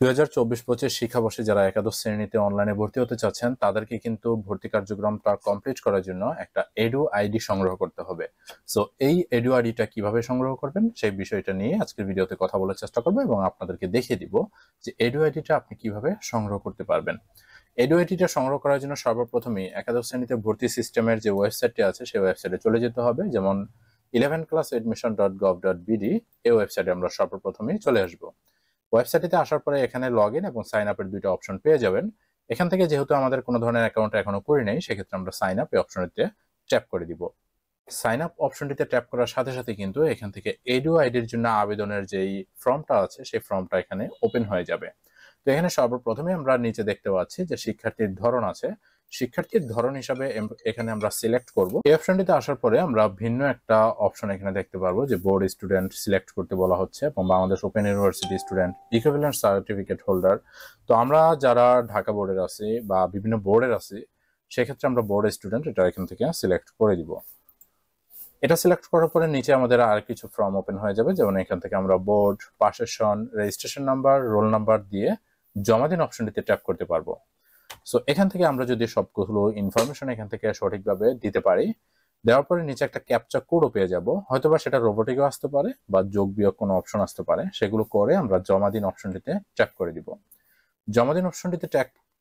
2024-25 শিক্ষাবর্ষে যারা একাদশ শ্রেণীতে অনলাইনে ভর্তি হতে চাচ্ছেন তাদেরকে কিন্তু ভর্তি কার্যক্রমটা কমপ্লিট করার জন্য একটা এডু আইডি সংগ্রহ করতে হবে। সো এই এডু আইডিটা কিভাবে সংগ্রহ করবেন সেই বিষয়টা নিয়ে আজকের ভিডিওতে কথা বলার চেষ্টা করবো এবং আপনাদেরকে দেখিয়ে দিব যে এডু আইডিটা আপনি কিভাবে সংগ্রহ করতে পারবেন। এডু আইডিটা সংগ্রহ করার জন্য সর্বপ্রথমেই একাদশ শ্রেণীতে ভর্তি সিস্টেমের যে ওয়েবসাইটটি আছে সেই ওয়েবসাইটে চলে যেতে হবে। যেমন 11classadmission.gov.bd এই ওয়েবসাইটে আমরা সর্বপ্রথমেই চলে আসবো। ওয়েবসাইটে আসার পরে এখানে লগ ইন এবং সাইন আপের দুইটা অপশন পেয়ে যাবেন। এখান থেকে যেহেতু আমাদের কোনো ধরনের অ্যাকাউন্ট এখনো করি নাই, সেক্ষেত্রে আমরা সাইন আপ এই অপশনটিতে ট্যাপ করে দিব। সাইন আপ অপশনটিতে ট্যাপ করার সাথে সাথে কিন্তু এখান থেকে এডু আইডির জন্য আবেদনের যেই ফর্মটা আছে সেই ফর্মটা এখানে ওপেন হয়ে যাবে। তো এখানে সর্বপ্রথমে আমরা নিচে দেখতে পাচ্ছি যে শিক্ষার্থীর ধরন আছে। শিক্ষার্থীর ধরন হিসাবে এখানে আমরা সিলেক্ট করব। এই অপশনটিতে আসার পরে আমরা ভিন্ন একটা অপশন এখানে দেখতে পারবো যে বোর্ড স্টুডেন্ট সিলেক্ট করতে বলা হচ্ছে এবং Bangladesh open university student equivalent certificate holder. তো আমরা যারা ঢাকা বোর্ডের আছি বা বিভিন্ন বোর্ডের আছি সেক্ষেত্রে আমরা বোর্ড স্টুডেন্ট এটা এখান থেকে সিলেক্ট করে দিব। এটা সিলেক্ট করার পরে নিচে আমাদের আর কিছু ফর্ম ওপেন হয়ে যাবে, যেমন এখান থেকে আমরা বোর্ড, পাশের সন, রেজিস্ট্রেশন নাম্বার, রোল নাম্বার দিয়ে জমা দিন অপশনটিতে ট্যাপ করতে পারবো। সো এখান থেকে আমরা যদি সবগুলো ইনফরমেশন এখান থেকে সঠিকভাবে দিতে পারি, দেওয়ার পরে নিচে একটা ক্যাপচা কোডও পেয়ে যাব। হয়তোবা সেটা রোবোটিকও আসতে পারে বা যোগ বিয়োগ কোনো অপশন আসতে পারে। সেগুলো করে আমরা জমা দিন অপশনটিতে ট্যাপ করে দিব। জমা দিন অপশনটিতে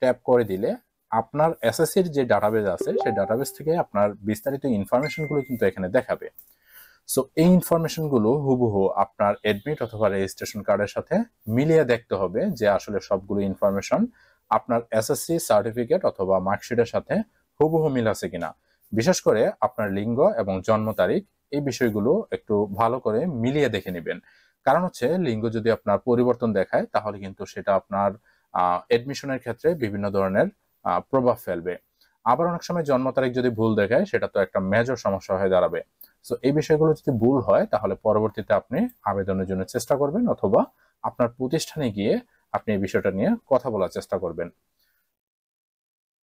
ট্যাপ করে দিলে আপনার এসএসসির যে ডাটাবেজ আছে সেই ডাটাবেজ থেকে আপনার বিস্তারিত ইনফরমেশনগুলো কিন্তু এখানে দেখাবে। সো এই ইনফরমেশনগুলো হুবহু আপনার এডমিট অথবা রেজিস্ট্রেশন কার্ডের সাথে মিলিয়ে দেখতে হবে যে আসলে সবগুলো ইনফরমেশন আপনার এসএসসি সার্টিফিকেট অথবা মার্কশিটের সাথে হুবহু মিল আছে কিনা। বিশেষ করে আপনার লিঙ্গ এবং জন্ম তারিখ এই বিষয়গুলো একটু ভালো করে মিলিয়ে দেখে নেবেন। কারণ হচ্ছে লিঙ্গ যদি আপনার পরিবর্তন দেখায় তাহলে কিন্তু সেটা আপনার এডমিশনের ক্ষেত্রে বিভিন্ন ধরনের প্রভাব ফেলবে। আবার অনেক সময় জন্ম তারিখ যদি ভুল দেখায় সেটা তো একটা মেজর সমস্যা হয়ে দাঁড়াবে। সো এই বিষয়গুলো যদি ভুল হয় তাহলে পরবর্তীতে আপনি আবেদনের জন্য চেষ্টা করবেন অথবা আপনার প্রতিষ্ঠানে গিয়ে আপনি এই বিষয়টা নিয়ে কথা বলার চেষ্টা করবেন।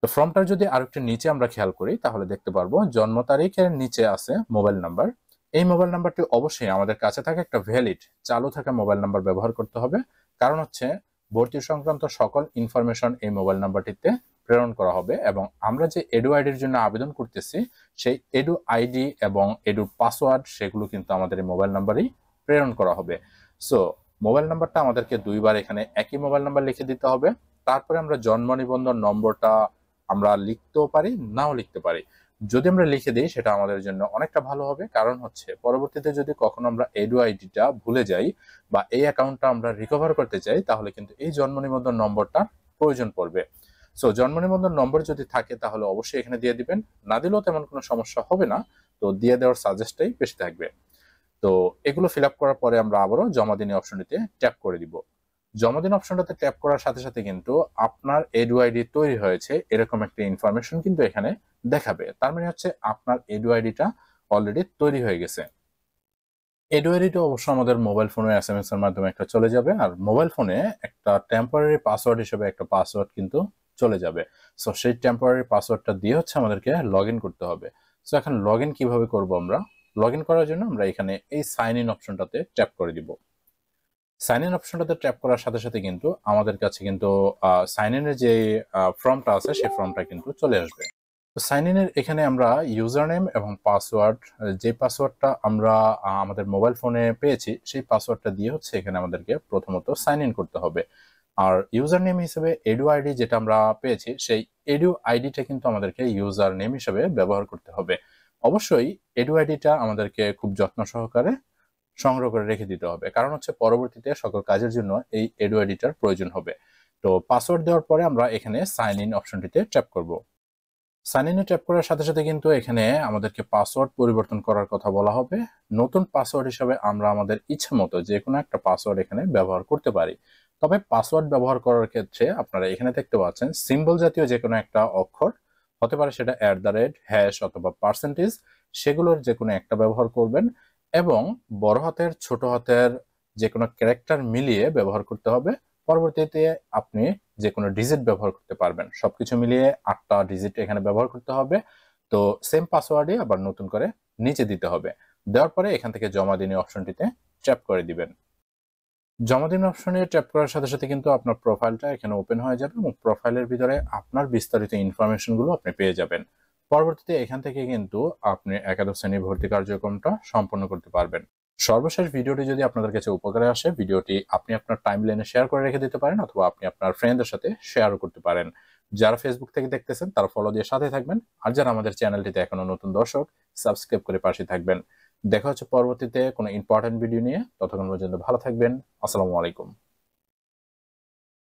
তো ফর্মটার যদি আরেকটু নিচে আমরা খেয়াল করি তাহলে দেখতে পারবো জন্ম তারিখের নিচে আছে মোবাইল নাম্বার। এই মোবাইল নাম্বারটি অবশ্যই আমাদের কাছে থাকা একটা ভ্যালিড চালু থাকা মোবাইল নাম্বার ব্যবহার করতে হবে। কারণ হচ্ছে ভর্তি সংক্রান্ত সকল ইনফরমেশন এই মোবাইল নাম্বারটিতে প্রেরণ করা হবে এবং আমরা যে এডু আইডির জন্য আবেদন করতেছি সেই এডু আইডি এবং এডু পাসওয়ার্ড সেগুলো কিন্তু আমাদের এই মোবাইল নাম্বারেই প্রেরণ করা হবে। সো মোবাইল নাম্বারটা আমাদেরকে দুইবার এখানে একই মোবাইল নাম্বার লিখে দিতে হবে। তারপরে আমরা জন্ম নিবন্ধন নম্বরটা আমরা লিখতেও পারি, নাও লিখতে পারি। যদি আমরা লিখে দিই সেটা আমাদের জন্য অনেকটা ভালো হবে। কারণ হচ্ছে পরবর্তীতে যদি কখনো আমরা এডু আইডিটা ভুলে যাই বা এই অ্যাকাউন্টটা আমরা রিকভার করতে চাই তাহলে কিন্তু এই জন্ম নিবন্ধন নম্বরটা প্রয়োজন পড়বে। সো জন্ম নিবন্ধন নম্বর যদি থাকে তাহলে অবশ্যই এখানে দিয়ে দিবেন। না দিলেও তেমন কোনো সমস্যা হবে না, তো দিয়ে দেওয়ার সাজেস্টটাই বেশি থাকবে। তো এগুলো ফিল আপ করার পরে আমরা আবারও জমা দিন অপশনটিতে ট্যাপ করে দিব। জমা দিন অপশনটাতে ট্যাপ করার সাথে সাথে কিন্তু আপনার এডু আইডি তৈরি হয়েছে এরকম একটা ইনফরমেশন কিন্তু এখানে দেখাবে। তার মানে হচ্ছে আপনার এডু আইডিটা অলরেডি তৈরি হয়ে গেছে। এডু আইডিটা অবশ্য আমাদের মোবাইল ফোনে এসএমএস এর মাধ্যমে একটা চলে যাবে আর মোবাইল ফোনে একটা টেম্পোরারি পাসওয়ার্ড হিসেবে একটা পাসওয়ার্ড কিন্তু চলে যাবে। সো সেই টেম্পোরারি পাসওয়ার্ডটা দিয়ে হচ্ছে আমাদেরকে লগ ইন করতে হবে। সো এখন লগ ইন কিভাবে করবো আমরা? লগ ইন করার জন্য আমরা এখানে এই সাইন ইন অপশনটাতে ট্যাপ করে দিব। সাইন ইন অপশনটাতে ট্যাপ করার সাথে সাথে কিন্তু আমাদের কাছে কিন্তু সাইন ইনের যে ফর্মটা আছে সেই ফর্মটা কিন্তু চলে আসবে। তো সাইন ইনের এখানে আমরা ইউজার নেম এবং পাসওয়ার্ড, যে পাসওয়ার্ডটা আমরা আমাদের মোবাইল ফোনে পেয়েছি সেই পাসওয়ার্ডটা দিয়ে হচ্ছে এখানে আমাদেরকে প্রথমত সাইন ইন করতে হবে। আর ইউজার নেম হিসেবে এডু আইডি যেটা আমরা পেয়েছি সেই এডু আইডিটা কিন্তু আমাদেরকে ইউজার নেম হিসেবে ব্যবহার করতে হবে। অবশ্যই এডু আইডিটা আমাদেরকে খুব যত্ন সহকারে সংগ্রহ করে রেখে দিতে হবে, কারণ হচ্ছে পরবর্তীতে সকল কাজের জন্য এই এডু আইডিটার প্রয়োজন হবে। তো পাসওয়ার্ড দেওয়ার পরে আমরা এখানে সাইন ইন অপশনটিতে ট্যাপ করব। সাইন ইনে ট্যাপ করার সাথে সাথে কিন্তু এখানে আমাদেরকে পাসওয়ার্ড পরিবর্তন করার কথা বলা হবে। নতুন পাসওয়ার্ড হিসাবে আমরা আমাদের ইচ্ছে মতো যে কোনো একটা পাসওয়ার্ড এখানে ব্যবহার করতে পারি। তবে পাসওয়ার্ড ব্যবহার করার ক্ষেত্রে আপনারা এখানে দেখতে পাচ্ছেন সিম্বল জাতীয় যে কোনো একটা অক্ষর হতে পারে, সেটা @ হ্যাশ অথবা পার্সেন্টেজ, সেগুলোর যে কোনো একটা ব্যবহার করবেন এবং বড় হাতের ছোট হাতের যে কোনো ক্যারেক্টার মিলিয়ে ব্যবহার করতে হবে। পরবর্তীতে আপনি যে কোনো ডিজিট ব্যবহার করতে পারবেন। সবকিছু মিলিয়ে 8টা ডিজিট এখানে ব্যবহার করতে হবে। তো সেম পাসওয়ার্ডই আবার নতুন করে নিচে দিতে হবে। দেওয়ার পরে এখান থেকে জমা দিন অপশনটিতে ট্যাপ করে দিবেন। জমা দিন অপশনে ট্যাপ করার সাথে সাথে কিন্তু আপনার প্রোফাইলটা এখানে ওপেন হয়ে যাবে এবং প্রোফাইলের ভিতরে আপনার বিস্তারিত ইনফরমেশনগুলো আপনি পেয়ে যাবেন। পরবর্তীতে এখান থেকে কিন্তু আপনি একাদশ শ্রেণী ভর্তি কার্যক্রমটা সম্পন্ন করতে পারবেন। সর্বশেষ ভিডিওটি যদি আপনাদের কাছে উপকারে আসে, ভিডিওটি আপনি আপনার টাইমলাইনে শেয়ার করে রেখে দিতে পারেন অথবা আপনি আপনার ফ্রেন্ডদের সাথে শেয়ারও করতে পারেন। যারা ফেসবুক থেকে দেখতেছেন তারা ফলো দিয়ে সাথে থাকবেন, আর যারা আমাদের চ্যানেলটিতে এখনো নতুন দর্শক, সাবস্ক্রাইব করে পাশে থাকবেন। দেখা হচ্ছে পরবর্তীতে কোনো ইম্পর্টেন্ট ভিডিও নিয়ে। ততক্ষণ পর্যন্ত ভালো থাকবেন। আসসালামু আলাইকুম।